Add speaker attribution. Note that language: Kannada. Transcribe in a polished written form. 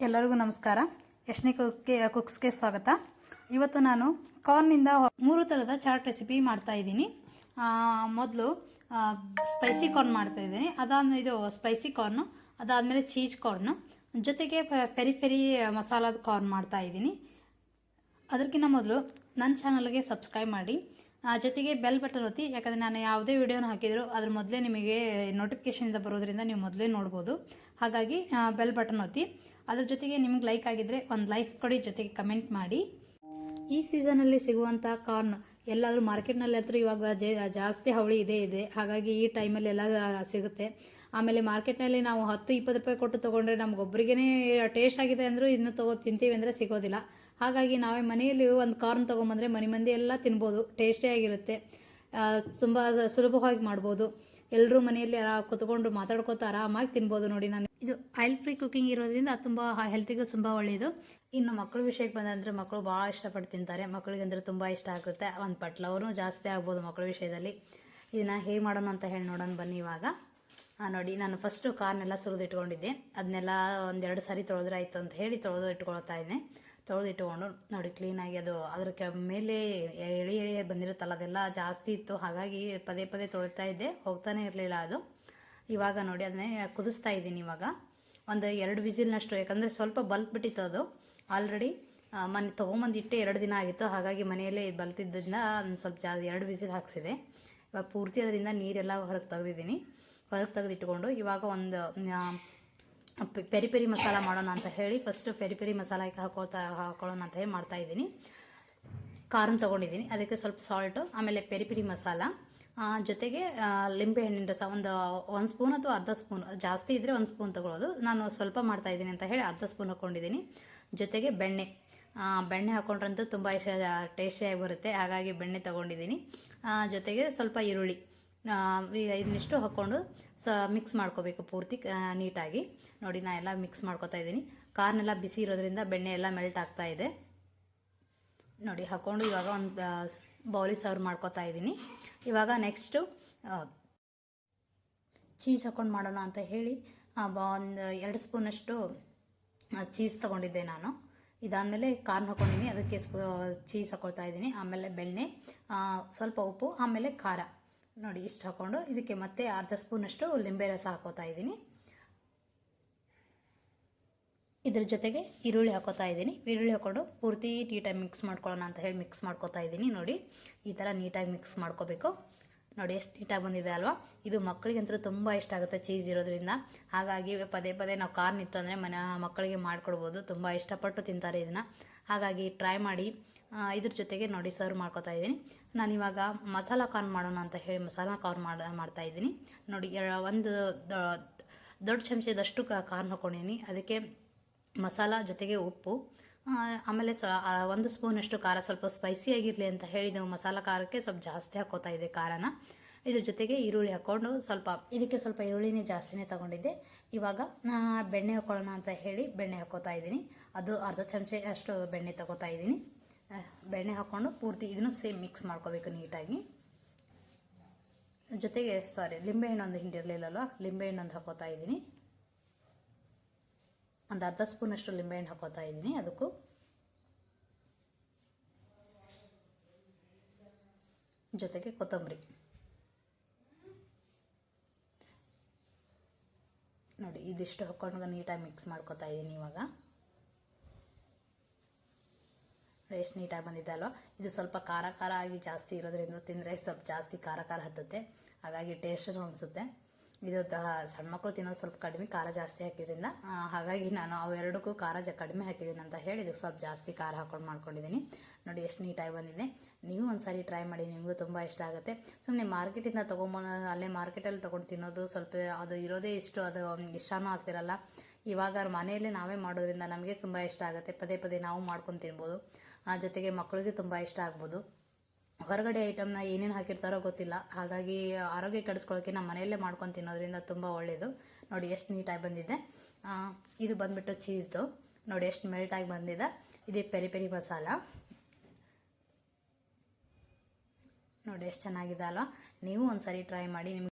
Speaker 1: ಎಲ್ಲರಿಗೂ ನಮಸ್ಕಾರ. ಯಶ್ನಿ ಕುಕ್ಸ್ಗೆ ಸ್ವಾಗತ. ಇವತ್ತು ನಾನು ಕಾರ್ನಿಂದ 3 ಥರದ ಚಾಟ್ ರೆಸಿಪಿ ಮಾಡ್ತಾ ಇದ್ದೀನಿ. ಮೊದಲು ಸ್ಪೈಸಿ ಕಾರ್ನ್ ಮಾಡ್ತಾ ಇದ್ದೀನಿ, ಇದು ಸ್ಪೈಸಿ ಕಾರ್ನು, ಅದಾದಮೇಲೆ ಚೀಸ್ ಕಾರ್ನು, ಜೊತೆಗೆ ಪೆರಿ ಪೆರಿ ಮಸಾಲಾದ ಕಾರ್ನ್ ಮಾಡ್ತಾ ಇದ್ದೀನಿ. ಅದಕ್ಕಿಂತ ಮೊದಲು ನನ್ನ ಚಾನಲ್ಗೆ ಸಬ್ಸ್ಕ್ರೈಬ್ ಮಾಡಿ, ಜೊತೆಗೆ ಬೆಲ್ ಬಟನ್ ಒತ್ತಿ. ಯಾಕಂದರೆ ನಾನು ಯಾವುದೇ ವಿಡಿಯೋನ ಹಾಕಿದರೂ ಅದ್ರ ಮೊದಲೇ ನಿಮಗೆ ನೋಟಿಫಿಕೇಷನಿಂದ ಬರೋದ್ರಿಂದ ನೀವು ಮೊದಲೇ ನೋಡ್ಬೋದು. ಹಾಗಾಗಿ ಬೆಲ್ ಬಟನ್ ಒತ್ತಿ. ಅದ್ರ ಜೊತೆಗೆ ನಿಮ್ಗೆ ಲೈಕ್ ಆಗಿದ್ದರೆ ಒಂದು ಲೈಕ್ಸ್ ಕೊಡಿ, ಜೊತೆಗೆ ಕಮೆಂಟ್ ಮಾಡಿ. ಈ ಸೀಸನಲ್ಲಿ ಸಿಗುವಂಥ ಕಾರ್ನ್ ಎಲ್ಲಾದರೂ ಮಾರ್ಕೆಟ್ನಲ್ಲಿ ಹತ್ರ ಇವಾಗ ಜಾಸ್ತಿ ಹವಳಿ ಇದೆ. ಹಾಗಾಗಿ ಈ ಟೈಮಲ್ಲಿ ಎಲ್ಲ ಸಿಗುತ್ತೆ. ಆಮೇಲೆ ಮಾರ್ಕೆಟ್ನಲ್ಲಿ ನಾವು 10-20 ರೂಪಾಯಿ ಕೊಟ್ಟು ತೊಗೊಂಡ್ರೆ ನಮಗೊಬ್ಬರಿಗೇ ಟೇಸ್ಟ್ ಆಗಿದೆ ಅಂದರೂ ಇನ್ನು ತಿಂತೀವಿ ಅಂದರೆ ಸಿಗೋದಿಲ್ಲ. ಹಾಗಾಗಿ ನಾವೇ ಮನೆಯಲ್ಲಿ ಒಂದು ಕಾರ್ನ್ ತೊಗೊಂಬಂದರೆ ಮನೆ ಮಂದಿ ಎಲ್ಲ ತಿನ್ಬೋದು, ಟೇಸ್ಟಿಯಾಗಿರುತ್ತೆ, ತುಂಬ ಸುಲಭವಾಗಿ ಮಾಡ್ಬೋದು. ಎಲ್ಲರೂ ಮನೆಯಲ್ಲಿ ಕೂತ್ಕೊಂಡು ಮಾತಾಡ್ಕೋತಾ ಆರಾಮಾಗಿ ತಿನ್ಬೋದು. ನೋಡಿ, ನಾನು ಇದು ಆಯಿಲ್ ಫ್ರೀ ಕುಕಿಂಗ್ ಇರೋದ್ರಿಂದ ತುಂಬ ಹೆಲ್ತಿಗೂ ತುಂಬ ಒಳ್ಳೆಯದು. ಇನ್ನು ಮಕ್ಕಳ ವಿಷಯಕ್ಕೆ ಬಂದಂದರೆ ಮಕ್ಕಳು ಭಾಳ ಇಷ್ಟಪಟ್ಟು ತಿಂತಾರೆ. ಮಕ್ಕಳಿಗೆ ಅಂದರೆ ತುಂಬ ಇಷ್ಟ ಆಗುತ್ತೆ. ಒಂದು ಪಟ್ಲವರೂ ಜಾಸ್ತಿ ಆಗ್ಬೋದು ಮಕ್ಕಳ ವಿಷಯದಲ್ಲಿ. ಇದನ್ನು ಹೇಗೆ ಮಾಡೋಣ ಅಂತ ಹೇಳಿ ನೋಡೋಣ ಬನ್ನಿ. ಇವಾಗ ನೋಡಿ, ನಾನು ಫಸ್ಟು ಕಾರ್ನೆಲ್ಲ ಸುರಿದು ಇಟ್ಕೊಂಡಿದ್ದೆ. ಅದನ್ನೆಲ್ಲ 1-2 ಸಾರಿ ತೊಳೆದ್ರೆ ಆಯಿತು ಅಂತ ಹೇಳಿ ತೊಳೆದು ಇಟ್ಕೊಳ್ತಾ ಇದ್ದೆ. ತೊಳೆದು ಇಟ್ಕೊಂಡು ನೋಡಿ, ಕ್ಲೀನಾಗಿ ಅದ್ರ ಮೇಲೆ ಎಳೆ ಬಂದಿರುತ್ತಲ್ಲ, ಅದೆಲ್ಲ ಜಾಸ್ತಿ ಇತ್ತು. ಹಾಗಾಗಿ ಪದೇ ಪದೇ ತೊಳಿತಾ ಇದ್ದೆ, ಹೋಗ್ತಾನೆ ಇರಲಿಲ್ಲ ಅದು. ಇವಾಗ ನೋಡಿ, ಅದನ್ನೇ ಕುದಿಸ್ತಾ ಇದ್ದೀನಿ. ಇವಾಗ ಒಂದು 2 ವಿಸಿಲ್ನಷ್ಟು, ಯಾಕಂದರೆ ಸ್ವಲ್ಪ ಬಲ್ತ್ ಬಿಟ್ಟಿತ್ತು ಅದು ಆಲ್ರೆಡಿ. ತೊಗೊಂಬಂದಿಟ್ಟೆ 2 ದಿನ ಆಗಿತ್ತು. ಹಾಗಾಗಿ ಮನೆಯಲ್ಲೇ ಬಲ್ತಿದ್ದರಿಂದ ಒಂದು ಸ್ವಲ್ಪ 2 ವಿಸಿಲ್ ಹಾಕ್ಸಿದೆ. ಇವಾಗ ಪೂರ್ತಿ ಅದರಿಂದ ನೀರೆಲ್ಲ ಹೊರಗೆ ತೆಗೆದಿದ್ದೀನಿ. ಹೊರಗೆ ತೆಗೆದಿಟ್ಕೊಂಡು ಇವಾಗ ಒಂದು ಪೆರಿ ಪೆರಿ ಮಸಾಲ ಮಾಡೋಣ ಅಂತ ಹೇಳಿ ಫಸ್ಟ್ ಪೆರಿ ಪೆರಿ ಮಸಾಲ ಹಾಕೊಳ್ಳೋಣ ಅಂತ ಹೇಳಿ ಮಾಡ್ತಾಯಿದ್ದೀನಿ. ಕಾರ್ನ್ ತೊಗೊಂಡಿದ್ದೀನಿ, ಅದಕ್ಕೆ ಸ್ವಲ್ಪ ಸಾಲ್ಟು, ಆಮೇಲೆ ಪೆರಿ ಪೆರಿ ಮಸಾಲ, ಜೊತೆಗೆ ಲಿಂಬೆಹಣ್ಣಿನ ರಸ ಒಂದು ಸ್ಪೂನ್ ಅಥವಾ ಅರ್ಧ ಸ್ಪೂನ್, ಜಾಸ್ತಿ ಇದ್ದರೆ 1 ಸ್ಪೂನ್ ತೊಗೊಳ್ಳೋದು. ನಾನು ಸ್ವಲ್ಪ ಮಾಡ್ತಾಯಿದ್ದೀನಿ ಅಂತ ಹೇಳಿ ಅರ್ಧ ಸ್ಪೂನ್ ಹಾಕ್ಕೊಂಡಿದ್ದೀನಿ. ಜೊತೆಗೆ ಬೆಣ್ಣೆ ಹಾಕ್ಕೊಂಡ್ರಂತೂ ತುಂಬ ಟೇಸ್ಟಿಯಾಗಿ ಬರುತ್ತೆ. ಹಾಗಾಗಿ ಬೆಣ್ಣೆ ತೊಗೊಂಡಿದ್ದೀನಿ. ಜೊತೆಗೆ ಸ್ವಲ್ಪ ಈರುಳ್ಳಿ, ಇದನ್ನಿಷ್ಟು ಹಾಕ್ಕೊಂಡು ಮಿಕ್ಸ್ ಮಾಡ್ಕೋಬೇಕು ಪೂರ್ತಿ ನೀಟಾಗಿ. ನೋಡಿ, ನಾ ಎಲ್ಲ ಮಿಕ್ಸ್ ಮಾಡ್ಕೊತಾ ಇದ್ದೀನಿ. ಕಾರ್ನೆಲ್ಲ ಬಿಸಿ ಇರೋದ್ರಿಂದ ಬೆಣ್ಣೆ ಎಲ್ಲ ಮೆಲ್ಟ್ ಆಗ್ತಾ ಇದೆ. ನೋಡಿ, ಹಾಕ್ಕೊಂಡು ಇವಾಗ ಒಂದು ಬೌಲಿ ಸರ್ವ್ ಮಾಡ್ಕೊತಾ ಇದ್ದೀನಿ. ಇವಾಗ ನೆಕ್ಸ್ಟು ಚೀಸ್ ಹಾಕ್ಕೊಂಡು ಮಾಡೋಣ ಅಂತ ಹೇಳಿ ಒಂದು 2 ಸ್ಪೂನಷ್ಟು ಚೀಸ್ ತೊಗೊಂಡಿದ್ದೆ ನಾನು. ಇದಾದಮೇಲೆ ಕಾರ್ನ್ ಹಾಕ್ಕೊಂಡಿದ್ದೀನಿ, ಅದಕ್ಕೆ ಚೀಸ್ ಹಾಕ್ಕೊಳ್ತಾ ಇದ್ದೀನಿ. ಆಮೇಲೆ ಬೆಣ್ಣೆ, ಸ್ವಲ್ಪ ಉಪ್ಪು, ಆಮೇಲೆ ಖಾರ. ನೋಡಿ, ಇಷ್ಟು ಹಾಕ್ಕೊಂಡು ಇದಕ್ಕೆ ಮತ್ತೆ ಅರ್ಧ ಸ್ಪೂನಷ್ಟು ಲಿಂಬೆ ರಸ ಹಾಕೋತಾ ಇದ್ದೀನಿ. ಇದ್ರ ಜೊತೆಗೆ ಈರುಳ್ಳಿ ಹಾಕೋತಾ ಇದ್ದೀನಿ. ಈರುಳ್ಳಿ ಹಾಕ್ಕೊಂಡು ಪೂರ್ತಿ ನೀಟಾಗಿ ಮಿಕ್ಸ್ ಮಾಡ್ಕೊಳ್ಳೋಣ ಅಂತ ಹೇಳಿ ಮಿಕ್ಸ್ ಮಾಡ್ಕೋತಾ ಇದ್ದೀನಿ. ನೋಡಿ, ಈ ಥರ ನೀಟಾಗಿ ಮಿಕ್ಸ್ ಮಾಡ್ಕೋಬೇಕು. ನೋಡಿ, ಎಷ್ಟು ನೀಟಾಗಿ ಬಂದಿದೆ ಅಲ್ವಾ. ಇದು ಮಕ್ಕಳಿಗಂತೂ ತುಂಬ ಇಷ್ಟ ಆಗುತ್ತೆ ಚೀಸ್ ಇರೋದ್ರಿಂದ. ಹಾಗಾಗಿ ಪದೇ ಪದೇ ನಾವು ಕಾರ್ನ್ ಇತ್ತು ಅಂದರೆ ಮಕ್ಕಳಿಗೆ ಮಾಡಿಕೊಡ್ಬೋದು. ತುಂಬ ಇಷ್ಟಪಟ್ಟು ತಿಂತಾರೆ ಇದನ್ನು. ಹಾಗಾಗಿ ಟ್ರೈ ಮಾಡಿ. ಇದ್ರ ಜೊತೆಗೆ ನೋಡಿ ಸರ್ವ್ ಮಾಡ್ಕೊತಾ ಇದ್ದೀನಿ. ನಾನಿವಾಗ ಮಸಾಲ ಕಾರ್ನ್ ಮಾಡೋಣ ಅಂತ ಹೇಳಿ ಮಸಾಲ ಕಾರ್ನ್ ಮಾಡ್ತಾಯಿದ್ದೀನಿ. ನೋಡಿ, ಒಂದು ದೊಡ್ಡ ಚಮಚದಷ್ಟು ಕಾರ್ನ್ ಹಾಕ್ಕೊಂಡಿದ್ದೀನಿ. ಅದಕ್ಕೆ ಮಸಾಲ ಜೊತೆಗೆ ಉಪ್ಪು, ಆಮೇಲೆ 1 ಸ್ಪೂನಷ್ಟು ಖಾರ, ಸ್ವಲ್ಪ ಸ್ಪೈಸಿಯಾಗಿರಲಿ ಅಂತ ಹೇಳಿ ನಾವು ಮಸಾಲ ಖಾರಕ್ಕೆ ಸ್ವಲ್ಪ ಜಾಸ್ತಿ ಹಾಕ್ಕೋತಾ ಇದೆ ಖಾರನ. ಇದ್ರ ಜೊತೆಗೆ ಈರುಳ್ಳಿ ಹಾಕ್ಕೊಂಡು ಇದಕ್ಕೆ ಸ್ವಲ್ಪ ಈರುಳ್ಳಿನೇ ಜಾಸ್ತಿನೇ ತೊಗೊಂಡಿದ್ದೆ. ಇವಾಗ ಬೆಣ್ಣೆ ಹಾಕ್ಕೊಳ್ಳೋಣ ಅಂತ ಹೇಳಿ ಬೆಣ್ಣೆ ಹಾಕ್ಕೋತಾ ಇದ್ದೀನಿ. ಅದು ಅರ್ಧ ಚಮಚ ಅಷ್ಟು ಬೆಣ್ಣೆ ತಗೋತಾ ಇದ್ದೀನಿ. ಬೆಣ್ಣೆ ಹಾಕ್ಕೊಂಡು ಪೂರ್ತಿ ಇದನ್ನು ಸೇಮ್ ಮಿಕ್ಸ್ ಮಾಡ್ಕೋಬೇಕು ನೀಟಾಗಿ. ಜೊತೆಗೆ ಲಿಂಬೆಹಣ್ಣು ಒಂದು ಹಿಂಡಿರಲಿಲ್ಲಲ್ವ, ಲಿಂಬೆಹಣ್ಣು ಒಂದು ಹಾಕೋತಾ ಇದ್ದೀನಿ. ಒಂದು ಅರ್ಧ ಸ್ಪೂನಷ್ಟು ಲಿಂಬೆಹಣ್ಣು ಹಾಕೋತಾ ಇದ್ದೀನಿ. ಅದಕ್ಕೂ ಜೊತೆಗೆ ಕೊತ್ತಂಬರಿ. ನೋಡಿ, ಇದಿಷ್ಟು ಹಾಕ್ಕೊಂಡು ನೀಟಾಗಿ ಮಿಕ್ಸ್ ಮಾಡ್ಕೋತಾ ಇದ್ದೀನಿ. ಇವಾಗ ಎಷ್ಟು ನೀಟಾಗಿ ಬಂದಿದೆ ಅಲ್ವಾ. ಇದು ಸ್ವಲ್ಪ ಖಾರ ಆಗಿ ಜಾಸ್ತಿ ಇರೋದ್ರಿಂದ ತಿಂದರೆ ಸ್ವಲ್ಪ ಜಾಸ್ತಿ ಖಾರ ಹತ್ತುತ್ತೆ. ಹಾಗಾಗಿ ಟೇಸ್ಟು ಅನಿಸುತ್ತೆ. ಇದು ಸಣ್ಣ ಮಕ್ಕಳು ತಿನ್ನೋದು ಸ್ವಲ್ಪ ಕಡಿಮೆ, ಖಾರ ಜಾಸ್ತಿ ಹಾಕಿದ್ರಿಂದ. ಹಾಗಾಗಿ ನಾನು ಅವೆರಡಕ್ಕೂ ಖಾರ ಕಡಿಮೆ ಹಾಕಿದ್ದೀನಿ ಅಂತ ಹೇಳಿ ಇದಕ್ಕೆ ಸ್ವಲ್ಪ ಜಾಸ್ತಿ ಖಾರ ಹಾಕ್ಕೊಂಡು ಮಾಡ್ಕೊಂಡಿದ್ದೀನಿ. ನೋಡಿ, ಎಷ್ಟು ನೀಟಾಗಿ ಬಂದಿದೆ. ನೀವು ಒಂದು ಸಾರಿ ಟ್ರೈ ಮಾಡಿ, ನಿಮಗೂ ತುಂಬ ಇಷ್ಟ ಆಗುತ್ತೆ. ಸುಮ್ಮನೆ ಮಾರ್ಕೆಟಿಂದ ತೊಗೊಂಬಂದು ಅಲ್ಲೇ ಮಾರ್ಕೆಟಲ್ಲಿ ತೊಗೊಂಡು ತಿನ್ನೋದು ಸ್ವಲ್ಪ ಅದು ಇರೋದೇ ಇಷ್ಟು, ಅದು ಇಷ್ಟನೂ ಆಗ್ತಿರಲ್ಲ. ಇವಾಗ ಮನೆಯಲ್ಲೇ ನಾವೇ ಮಾಡೋದ್ರಿಂದ ನಮಗೆ ತುಂಬ ಇಷ್ಟ ಆಗುತ್ತೆ. ಪದೇ ಪದೇ ನಾವು ಮಾಡ್ಕೊಂಡು ತಿನ್ಬೋದು. ಜೊತೆಗೆ ಮಕ್ಕಳಿಗೆ ತುಂಬ ಇಷ್ಟ ಆಗ್ಬೋದು. ಹೊರಗಡೆ ಐಟಮ್ನ ಏನೇನು ಹಾಕಿರ್ತಾರೋ ಗೊತ್ತಿಲ್ಲ. ಹಾಗಾಗಿ ಆರೋಗ್ಯ ಕೆಡಿಸ್ಕೊಳ್ಳೋಕ್ಕೆ ನಮ್ಮ ಮನೆಯಲ್ಲೇ ಮಾಡ್ಕೊಂಡು ತಿನ್ನೋದ್ರಿಂದ ತುಂಬ ಒಳ್ಳೆಯದು. ನೋಡಿ, ಎಷ್ಟು ನೀಟಾಗಿ ಬಂದಿದೆ. ಇದು ಬಂದುಬಿಟ್ಟು ಚೀಸ್ದು. ನೋಡಿ, ಎಷ್ಟು ಮೆಲ್ಟಾಗಿ ಬಂದಿದೆ. ಇದು ಪೆರಿ ಪೆರಿ ಮಸಾಲ. ನೋಡಿ, ಎಷ್ಟು ಚೆನ್ನಾಗಿದೆ ಅಲ್ವಾ. ನೀವು ಒಂದು ಸಾರಿ ಟ್ರೈ ಮಾಡಿ. ನಿಮ್ಗೆ